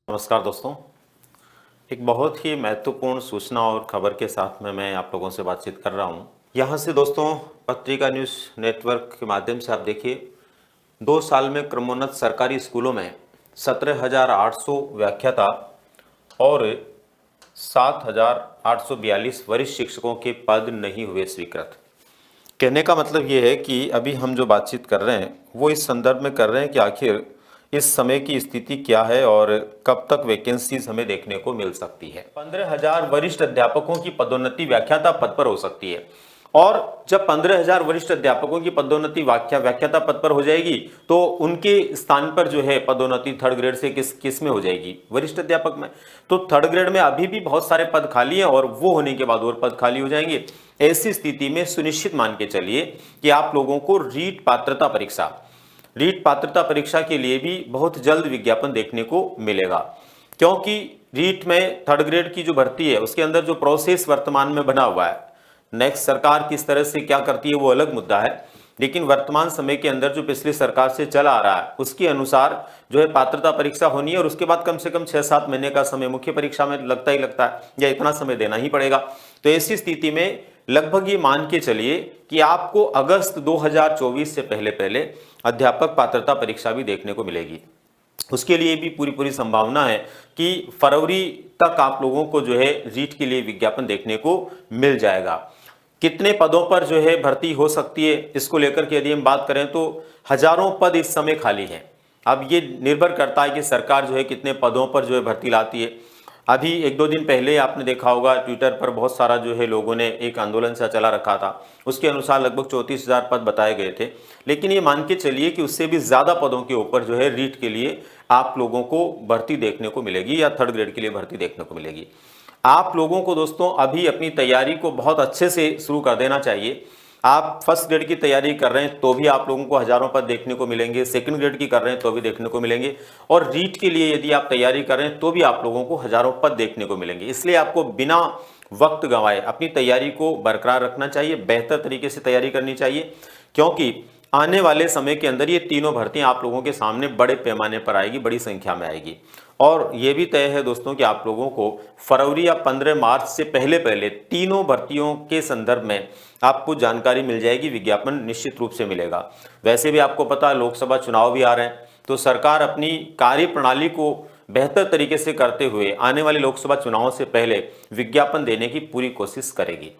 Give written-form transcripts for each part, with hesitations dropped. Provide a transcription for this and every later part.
नमस्कार दोस्तों। एक बहुत ही महत्वपूर्ण सूचना और खबर के साथ में मैं आप लोगों से बातचीत कर रहा हूं। यहां से दोस्तों पत्रिका न्यूज़ नेटवर्क के माध्यम से आप देखिए 2 साल में क्रमोन्नत सरकारी स्कूलों में 17,800 व्याख्याता और 7,842 वरिष्ठ शिक्षकों के पद नहीं हुए स्वीकृत। कहने का मतलब ये है कि अभी हम जो बातचीत कर रहे हैं वो इस संदर्भ में कर रहे हैं कि आखिर इस समय की स्थिति क्या है और कब तक वैकेंसीज हमें देखने को मिल सकती है। 15,000 वरिष्ठ अध्यापकों की पदोन्नति व्याख्याता पद पर हो सकती है और जब 15,000 वरिष्ठ अध्यापकों की पदोन्नति व्याख्याता पद पर हो जाएगी तो उनके स्थान पर जो है पदोन्नति थर्ड ग्रेड से किस में हो जाएगी, वरिष्ठ अध्यापक में। तो थर्ड ग्रेड में अभी भी बहुत सारे पद खाली हैं और वो होने के बाद और पद खाली हो जाएंगे। ऐसी स्थिति में सुनिश्चित मान के चलिए कि आप लोगों को रीट पात्रता परीक्षा के लिए भी बहुत जल्द विज्ञापन देखने को मिलेगा, क्योंकि रीट में थर्ड ग्रेड की जो भर्ती है उसके अंदर जो प्रोसेस वर्तमान में बना हुआ है, नेक्स्ट सरकार किस तरह से क्या करती है वो अलग मुद्दा है, लेकिन वर्तमान समय के अंदर जो पिछली सरकार से चला आ रहा है उसके अनुसार जो है पात्रता परीक्षा होनी है और उसके बाद कम से कम 6-7 महीने का समय मुख्य परीक्षा में लगता ही लगता है, या इतना समय देना ही पड़ेगा। तो ऐसी स्थिति में लगभग ये मान के चलिए कि आपको अगस्त 2024 से पहले अध्यापक पात्रता परीक्षा भी देखने को मिलेगी। उसके लिए भी पूरी संभावना है कि फरवरी तक आप लोगों को जो है रीट के लिए विज्ञापन देखने को मिल जाएगा। कितने पदों पर जो है भर्ती हो सकती है इसको लेकर के यदि हम बात करें तो हजारों पद इस समय खाली हैं। अब ये निर्भर करता है कि सरकार जो है कितने पदों पर जो है भर्ती लाती है। अभी 1-2 दिन पहले आपने देखा होगा ट्विटर पर बहुत सारा जो है लोगों ने एक आंदोलन सा चला रखा था, उसके अनुसार लगभग 34,000 पद बताए गए थे। लेकिन ये मान के चलिए कि उससे भी ज़्यादा पदों के ऊपर जो है रीट के लिए आप लोगों को भर्ती देखने को मिलेगी या थर्ड ग्रेड के लिए भर्ती देखने को मिलेगी। आप लोगों को दोस्तों अभी अपनी तैयारी को बहुत अच्छे से शुरू कर देना चाहिए। आप फर्स्ट ग्रेड की तैयारी कर रहे हैं तो भी आप लोगों को हजारों पद देखने को मिलेंगे, सेकंड ग्रेड की कर रहे हैं तो भी देखने को मिलेंगे, और रीट के लिए यदि आप तैयारी कर रहे हैं तो भी आप लोगों को हजारों पद देखने को मिलेंगे। इसलिए आपको बिना वक्त गंवाए अपनी तैयारी को बरकरार रखना चाहिए, बेहतर तरीके से तैयारी करनी चाहिए, क्योंकि आने वाले समय के अंदर ये तीनों भर्तियां आप लोगों के सामने बड़े पैमाने पर आएगी, बड़ी संख्या में आएगी। और ये भी तय है दोस्तों कि आप लोगों को फरवरी या 15 मार्च से पहले तीनों भर्तियों के संदर्भ में आपको जानकारी मिल जाएगी, विज्ञापन निश्चित रूप से मिलेगा। वैसे भी आपको पता है लोकसभा चुनाव भी आ रहे हैं, तो सरकार अपनी कार्य प्रणाली को बेहतर तरीके से करते हुए आने वाले लोकसभा चुनावों से पहले विज्ञापन देने की पूरी कोशिश करेगी।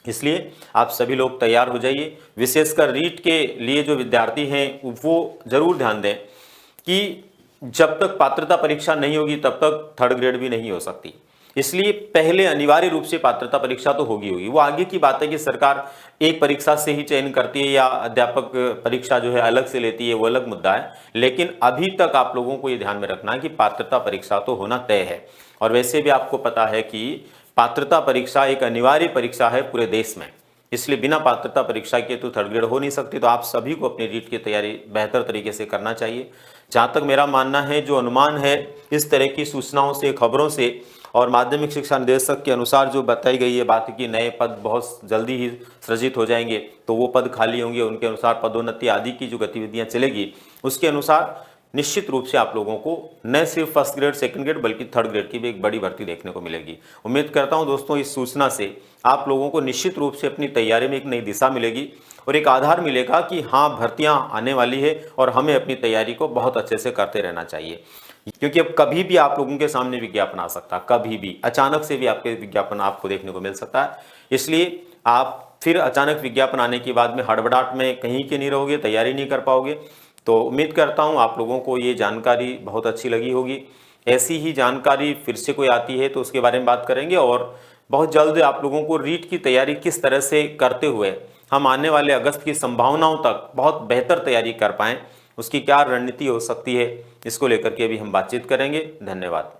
इसलिए आप सभी लोग तैयार हो जाइए। विशेषकर रीट के लिए जो विद्यार्थी हैं वो जरूर ध्यान दें कि जब तक पात्रता परीक्षा नहीं होगी तब तक थर्ड ग्रेड भी नहीं हो सकती। इसलिए पहले अनिवार्य रूप से पात्रता परीक्षा तो होगी। वो आगे की बात है कि सरकार एक परीक्षा से ही चयन करती है या अध्यापक परीक्षा जो है अलग से लेती है, वो अलग मुद्दा है। लेकिन अभी तक आप लोगों को ये ध्यान में रखना है कि पात्रता परीक्षा तो होना तय है। और वैसे भी आपको पता है कि पात्रता परीक्षा एक अनिवार्य परीक्षा है पूरे देश में, इसलिए बिना पात्रता परीक्षा के तो थर्ड ग्रेड हो नहीं सकती। तो आप सभी को अपनी रीट की तैयारी बेहतर तरीके से करना चाहिए। जहाँ तक मेरा मानना है, जो अनुमान है इस तरह की सूचनाओं से, खबरों से और माध्यमिक शिक्षा निदेशक के अनुसार जो बताई गई है बात कि नए पद बहुत जल्दी ही सृजित हो जाएंगे, तो वो पद खाली होंगे, उनके अनुसार पदोन्नति आदि की जो गतिविधियाँ चलेगी उसके अनुसार निश्चित रूप से आप लोगों को न सिर्फ फर्स्ट ग्रेड सेकंड ग्रेड बल्कि थर्ड ग्रेड की भी एक बड़ी भर्ती देखने को मिलेगी। उम्मीद करता हूं दोस्तों इस सूचना से आप लोगों को निश्चित रूप से अपनी तैयारी में एक नई दिशा मिलेगी और एक आधार मिलेगा कि हाँ भर्तियां आने वाली है और हमें अपनी तैयारी को बहुत अच्छे से करते रहना चाहिए। क्योंकि अब कभी भी आप लोगों के सामने विज्ञापन आ सकता है, कभी भी अचानक से भी आपके विज्ञापन आपको देखने को मिल सकता है। इसलिए आप फिर अचानक विज्ञापन आने के बाद में हड़बड़ाहट में कहीं के नहीं रहोगे, तैयारी नहीं कर पाओगे। तो उम्मीद करता हूं आप लोगों को ये जानकारी बहुत अच्छी लगी होगी। ऐसी ही जानकारी फिर से कोई आती है तो उसके बारे में बात करेंगे और बहुत जल्द आप लोगों को रीट की तैयारी किस तरह से करते हुए हम आने वाले अगस्त की संभावनाओं तक बहुत बेहतर तैयारी कर पाएँ, उसकी क्या रणनीति हो सकती है, इसको लेकर के अभी हम बातचीत करेंगे। धन्यवाद।